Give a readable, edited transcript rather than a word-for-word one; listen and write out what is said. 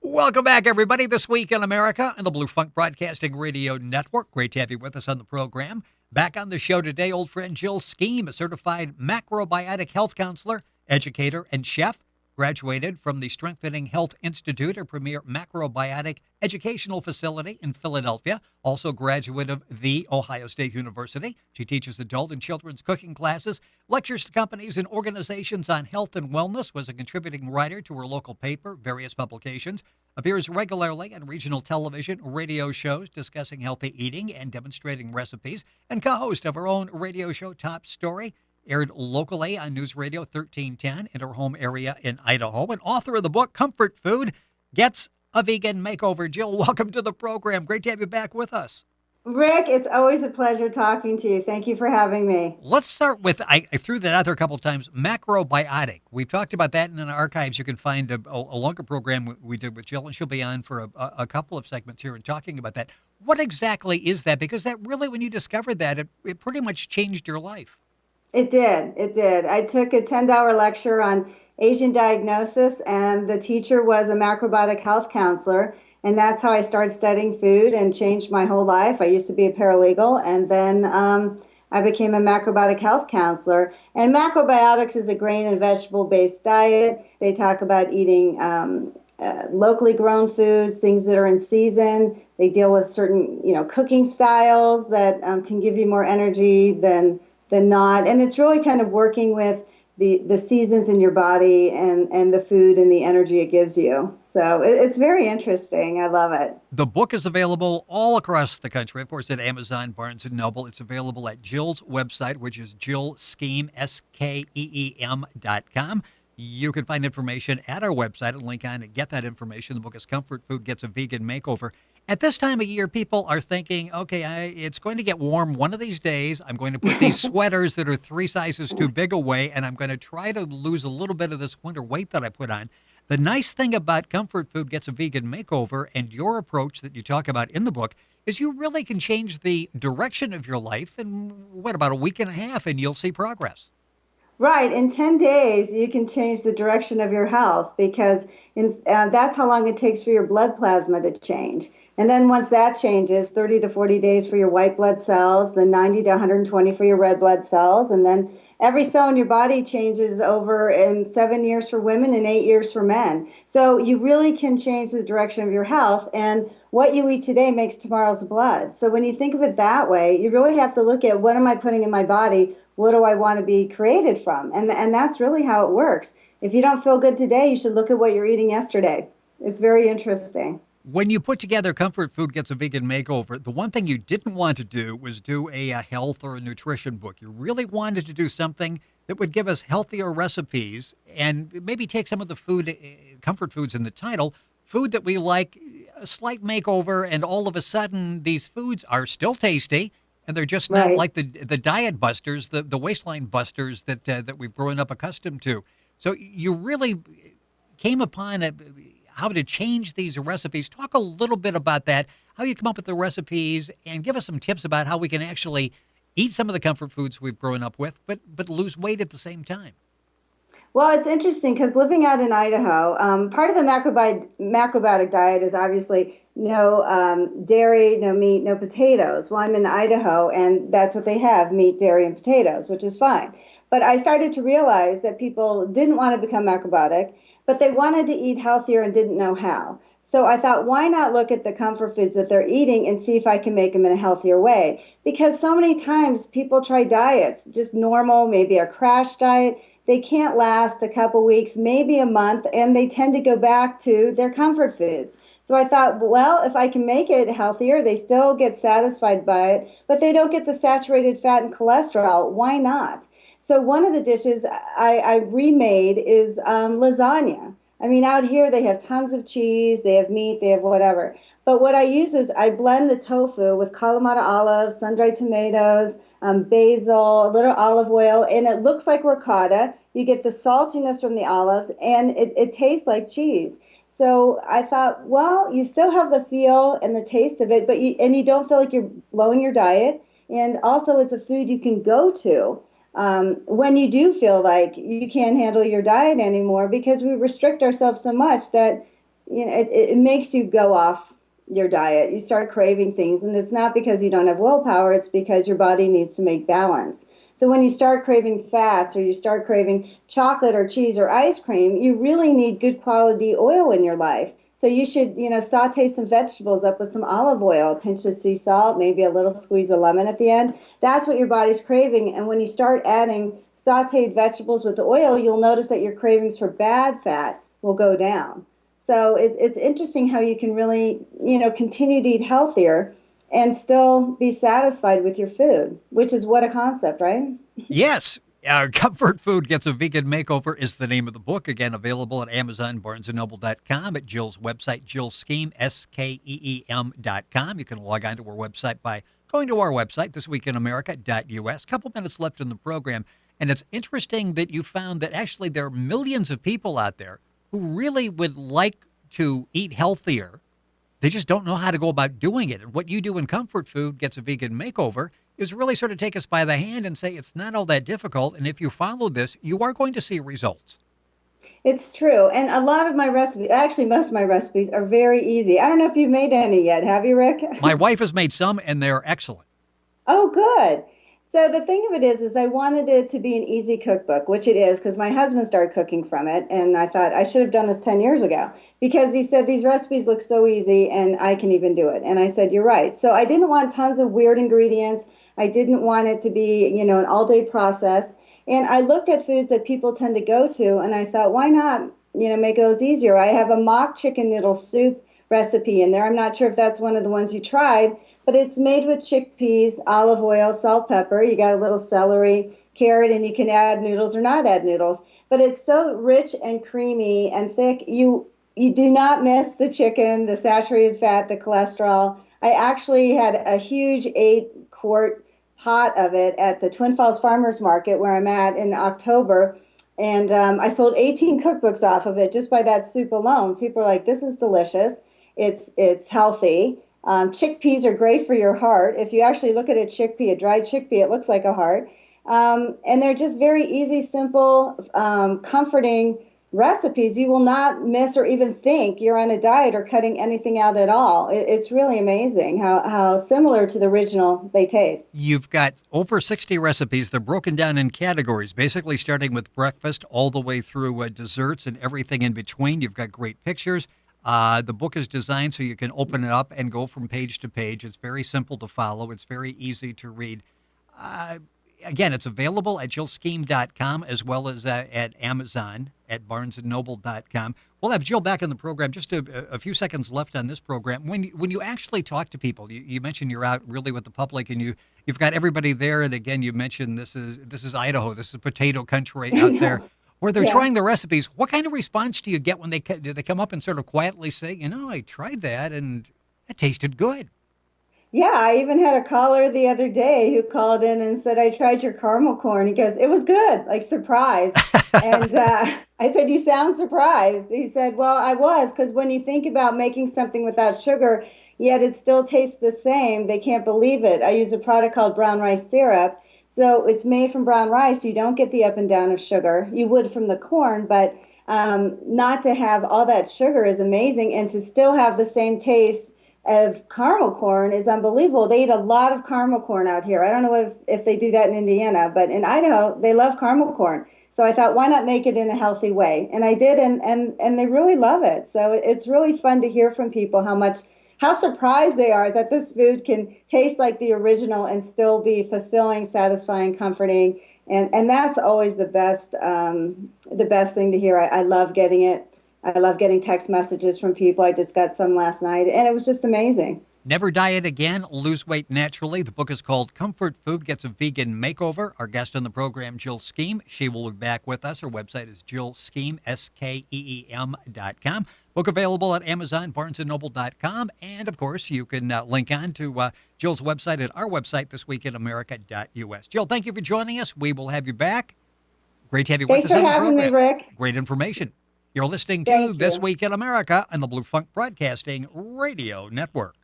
Welcome back, everybody. This Week in America and the Blue Funk Broadcasting Radio Network. Great to have you with us on the program. Back on the show today, old friend Jill Skeem, a certified macrobiotic health counselor, educator, and chef. Graduated from the Strengthening Health Institute, a premier macrobiotic educational facility in Philadelphia. Also graduate of The Ohio State University. She teaches adult and children's cooking classes, lectures to companies and organizations on health and wellness, was a contributing writer to her local paper, various publications, appears regularly on regional television, radio shows discussing healthy eating and demonstrating recipes, and co-host of her own radio show, Top Story, aired locally on News Radio 1310 in her home area in Idaho, and author of the book, Comfort Food Gets a Vegan Makeover. Jill, welcome to the program. Great to have you back with us. Rick, it's always a pleasure talking to you. Thank you for having me. Let's start with, I threw that out there a couple of times, macrobiotic. We've talked about that in the archives. You can find a longer program we did with Jill, and she'll be on for a couple of segments here and talking about that. What exactly is that? Because that really, when you discovered that, it pretty much changed your life. It did. It did. I took a 10-hour lecture on Asian diagnosis, and the teacher was a macrobiotic health counselor. And that's how I started studying food and changed my whole life. I used to be a paralegal, and then I became a macrobiotic health counselor. And macrobiotics is a grain and vegetable-based diet. They talk about eating locally grown foods, things that are in season. They deal with certain, cooking styles that can give you more energy than not. And it's really kind of working with the seasons in your body and the food and the energy it gives you. So it's very interesting. I love it. The book is available all across the country, of course, at Amazon, Barnes & Noble. It's available at Jill's website, which is JillSkeem, SKEEM.com. You can find information at our website and link on and get that information. The book is Comfort Food Gets a Vegan Makeover. At this time of year, people are thinking, okay, it's going to get warm one of these days. I'm going to put these sweaters that are 3 sizes too big away, and I'm going to try to lose a little bit of this winter weight that I put on. The nice thing about Comfort Food Gets a Vegan Makeover and your approach that you talk about in the book is you really can change the direction of your life in, about a week and a half, and you'll see progress. Right. In 10 days, you can change the direction of your health because that's how long it takes for your blood plasma to change. And then once that changes, 30 to 40 days for your white blood cells, then 90 to 120 for your red blood cells. And then every cell in your body changes over in 7 years for women and 8 years for men. So you really can change the direction of your health. And what you eat today makes tomorrow's blood. So when you think of it that way, you really have to look at what am I putting in my body? What do I want to be created from? And that's really how it works. If you don't feel good today, you should look at what you're eating yesterday. It's very interesting. When you put together Comfort Food Gets a Vegan Makeover, the one thing you didn't want to do was do a health or a nutrition book. You really wanted to do something that would give us healthier recipes and maybe take some of the food, comfort foods in the title, food that we like, a slight makeover, and all of a sudden these foods are still tasty, and they're just not like the diet busters, the waistline busters that we've grown up accustomed to. So you really came upon how to change these recipes. Talk a little bit about that, how you come up with the recipes, and give us some tips about how we can actually eat some of the comfort foods we've grown up with, but lose weight at the same time. Well, it's interesting because living out in Idaho, part of the macrobiotic diet is obviously no dairy, no meat, no potatoes. Well, I'm in Idaho, and that's what they have, meat, dairy, and potatoes, which is fine. But I started to realize that people didn't want to become macrobiotic, but they wanted to eat healthier and didn't know how. So I thought, why not look at the comfort foods that they're eating and see if I can make them in a healthier way? Because so many times people try diets, just normal, maybe a crash diet. They can't last a couple weeks, maybe a month, and they tend to go back to their comfort foods. So I thought, well, if I can make it healthier, they still get satisfied by it, but they don't get the saturated fat and cholesterol. Why not? So one of the dishes I remade is lasagna. I mean, out here they have tons of cheese, they have meat, they have whatever. But what I use is I blend the tofu with Kalamata olives, sun-dried tomatoes, basil, a little olive oil, and it looks like ricotta. You get the saltiness from the olives, and it tastes like cheese. So I thought, well, you still have the feel and the taste of it, but you don't feel like you're blowing your diet. And also, it's a food you can go to when you do feel like you can't handle your diet anymore, because we restrict ourselves so much that it makes you go off your diet. You start craving things, and it's not because you don't have willpower, it's because your body needs to make balance. So when you start craving fats, or you start craving chocolate or cheese or ice cream, you really need good quality oil in your life. So you should, saute some vegetables up with some olive oil, a pinch of sea salt, maybe a little squeeze of lemon at the end. That's what your body's craving. And when you start adding sauteed vegetables with the oil, you'll notice that your cravings for bad fat will go down. So it's interesting how you can really, continue to eat healthier and still be satisfied with your food, which is what a concept, right? Yes. Comfort Food Gets a Vegan Makeover is the name of the book. Again, available at Amazon, BarnesandNoble.com, at Jill's website, Jill Skeem, SKEEM.com. You can log on to our website by going to our website, thisweekinamerica.us. A couple minutes left in the program. And it's interesting that you found that actually there are millions of people out there who really would like to eat healthier. They just don't know how to go about doing it. And what you do in Comfort Food Gets a Vegan Makeover is really sort of take us by the hand and say it's not all that difficult. And if you follow this, you are going to see results. It's true. And a lot of my recipes, actually most of my recipes, are very easy. I don't know if you've made any yet. Have you, Rick? My wife has made some, and they're excellent. Oh, good. So the thing of it is I wanted it to be an easy cookbook, which it is, because my husband started cooking from it, and I thought I should have done this 10 years ago, because he said these recipes look so easy and I can even do it. And I said, you're right. So I didn't want tons of weird ingredients. I didn't want it to be, an all-day process. And I looked at foods that people tend to go to, and I thought, why not, make those easier? I have a mock chicken noodle soup recipe in there. I'm not sure if that's one of the ones you tried, but it's made with chickpeas, olive oil, salt, pepper. You got a little celery, carrot, and you can add noodles or not add noodles. But it's so rich and creamy and thick. You do not miss the chicken, the saturated fat, the cholesterol. I actually had a huge 8-quart pot of it at the Twin Falls Farmers Market where I'm at in October. And I sold 18 cookbooks off of it just by that soup alone. People are like, this is delicious. It's healthy. Chickpeas are great for your heart. If you actually look at a chickpea, a dried chickpea, it looks like a heart. And they're just very easy, simple, comforting recipes. You will not miss or even think you're on a diet or cutting anything out at all. It's really amazing how similar to the original they taste. You've got over 60 recipes. They're broken down in categories, basically starting with breakfast all the way through desserts and everything in between. You've got great pictures. The book is designed so you can open it up and go from page to page. It's very simple to follow. It's very easy to read. Again, it's available at jillskeem.com as well as at Amazon at barnesandnoble.com. We'll have Jill back in the program. Just a few seconds left on this program. When you actually talk to people, you mentioned you're out really with the public, and you've got everybody there. And again, you mentioned this is Idaho. This is potato country out there. Where they're trying the recipes. What kind of response do you get when do they come up and sort of quietly say, I tried that and it tasted good? Yeah, I even had a caller the other day who called in and said, I tried your caramel corn. He goes, it was good, like surprise. And I said, you sound surprised. He said, well, I was, because when you think about making something without sugar, yet it still tastes the same, they can't believe it. I use a product called brown rice syrup. So it's made from brown rice. You don't get the up and down of sugar. You would from the corn, but not to have all that sugar is amazing. And to still have the same taste of caramel corn is unbelievable. They eat a lot of caramel corn out here. I don't know if they do that in Indiana, but in Idaho, they love caramel corn. So I thought, why not make it in a healthy way? And I did, and they really love it. So it's really fun to hear from people how surprised they are that this food can taste like the original and still be fulfilling, satisfying, comforting. And that's always the best thing to hear. I love getting it. I love getting text messages from people. I just got some last night, and it was just amazing. Never diet again, lose weight naturally. The book is called Comfort Food Gets a Vegan Makeover. Our guest on the program, Jill Skeem. She will be back with us. Her website is jillskeem, SKEEM.com. Book available at Amazon, barnesandnoble.com. And, of course, you can link on to Jill's website at our website, thisweekinamerica.us. Jill, thank you for joining us. We will have you back. Great to have you with us on the program. Thanks for having me, Rick. Great information. You're listening to This Week in America on the Blue Funk Broadcasting Radio Network.